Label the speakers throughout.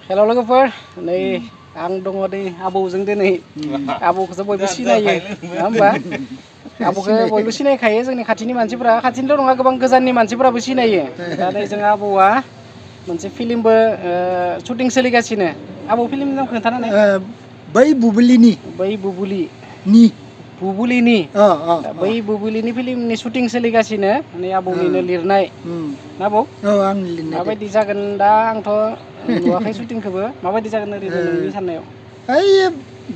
Speaker 1: हेल' लोगोफोर नै आं दङ नै आबौजों दिनै आबौखौसो बयबो सिनायो नङा होमबा आबौखौ बयबो सिनायखायो जोंनि खाथिनि मानसिफोरा खाथिनिल' नङा गोबां गोजाननि मानसिफोराबो सिनायो दा नै जों आबौआ मोनसे फिल्मबो शुटिं सोलिगासिनो आबौ फिल्मनि नाम खोन्थानानै
Speaker 2: बै बुबुलिनि
Speaker 1: बुबुलिनि बै बुबुलिनि फिल्मनि शुटिं सोलिगासिनो नै आबौनिनो लिरनाय ना आबौ
Speaker 2: आं लिरनाय
Speaker 1: माबायदि जागोन दा आंथ' नुवाखै शुटिंखौबो माबायदि जागोन ओरैनो नोंनि साननायाव
Speaker 2: ओइ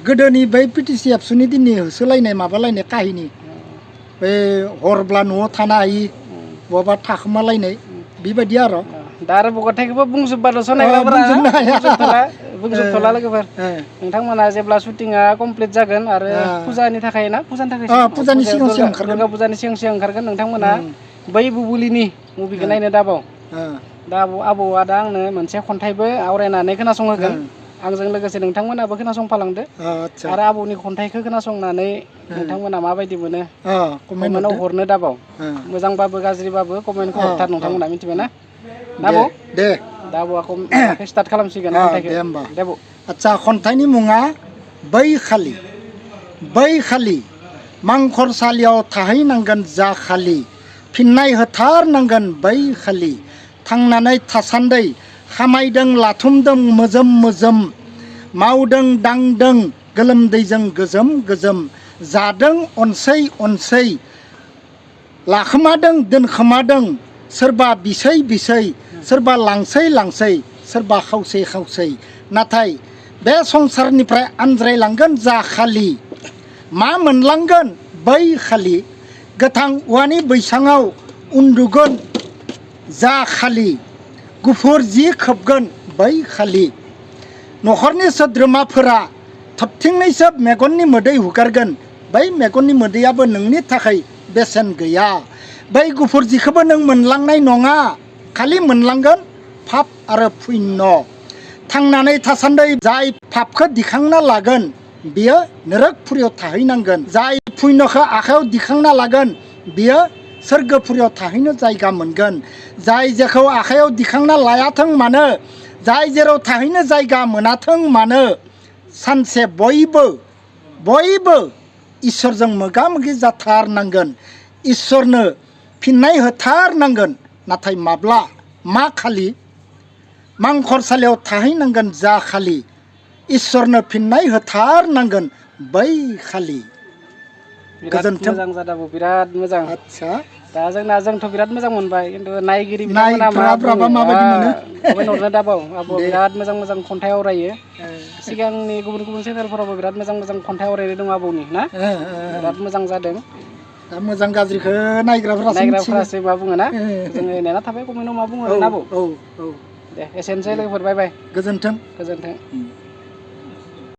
Speaker 2: गोदोनि बै पिटिसि एबसुनि दिननि होसोलायनाय माबालायनाय काहिनि बै हरब्ला न'आव थानो हायि बहाबा थाखोमालायनाय बेबायदि आरो
Speaker 1: दा आरो बगथायखौबो बुंजोब्बाल'सो नायग्राफोरा बुंजोबथ'ला लोगोफोर नोंथांमोना जेब्ला शुटिंआ कमप्लिट जागोन आरो फुजानि थाखाय ना
Speaker 2: फुजानि सिगां सिगां ओंखारगोन
Speaker 1: दुर्गा फुजानि सिगां सिगां ओंखारगोन नोंथांमोना बै बुबुलिनि मुभिखौ नायनो दाबाव दा आबौआ दा आंनो मोनसे खन्थाइबो आवरायनानै खोनासंहोगोन आंजों लोगोसे नोंथांमोनाबो खोनासंफालांदो आरो आबौनि खन्थाइखौ खोनासंनानै नोंथांमोना माबायदि मोनो कमेन्टआव हरनो दाबाव मोजांबाबो गाज्रिबाबो कमेन्टखौ हरथार नोंथांमोना मिथिबाय ना आबौ
Speaker 2: दे
Speaker 1: दा आबौआखौ स्टार्ट खालामसिगोन खन्थाइखौ
Speaker 2: दे होमबा
Speaker 1: दे आबौ
Speaker 2: आदसा खन्थाइनि मुङा बै खालि मांखरसालियाव थाहैनांगोन जा खालि फिननाय होथारनांगोन बै खालि थांनानै थासान्दै खामायदों लाथुमदों मोजोम मावदों दांदों गोलोमदैजों गोजोम जादों अनसै लाखोमादों दोनखोमादों सोरबा बिसै सोरबा लांसै सोरबा खावसै नाथाय बे संसारनिफ्राय आनज्रायलांगोन जा खालि मा मोनलांगोन बै खालि गोथां औवानि बैसाङाव उन्दुगोन जा खालि गुफुर जि खोबगोन बै खालि न'खरनि सोद्रोमाफोरा थरथिंनैसो मेगननि मोदै हुगारगोन बै मेगननि मोदैयाबो नोंनि थाखाय बेसेन गैया बै गुफुर जिखौबो नों मोनलांनाय नङा खालि मोनलांगोन पाप आरो पुण्य थांनानै थासान्दै जाय पापखौ दिखांना लागोन बियो नरकपुरियाव थाहैनांगोन जाय पुण्यखौ आखायाव दिखांना लागोन बियो सोरगोपुरियाव थाहैनो जायगा मोनगोन जाय जेखौ आखायाव दिखांना लायाथों मानो जाय जेराव थाहैनो जायगा मोनाथों मानो सानसे बयबो इसोरजों मोगा मोगि जाथारनांगोन इसोरनो फिननाय होथारनांगोन नाथाय माब्ला मा खालि मांखरसालियाव थाहैनांगोन जा खालि इसोरनो फिननाय होथारनांगोन बै खालि गोजोन्थों
Speaker 1: मोजां जादों बिराद मोजां
Speaker 2: आदसा
Speaker 1: दा जोंथ' बिराद मोजां मोनबाय खिन्थु नायगिरि
Speaker 2: नायग्राफ्रा माबायदि मोनो
Speaker 1: कमेन्ट हरनो दाबाव आबौ बिराद मोजां खन्थाइ आवरायो सिगांनि गुबुन चेनेलफोरावबो बिराद मोजां खन्थाइ आवरायनाय दं आबौनि ना बिराद मोजां जादों
Speaker 2: दा मोजां गाज्रिखौ नायग्राफोरासो
Speaker 1: मा बुङो ना जोङो नेना थाबाय कमेन्टआव मा बुङो ना आबौ दे एसेनोसै लोगोफोर बाय
Speaker 2: गोजोन्थों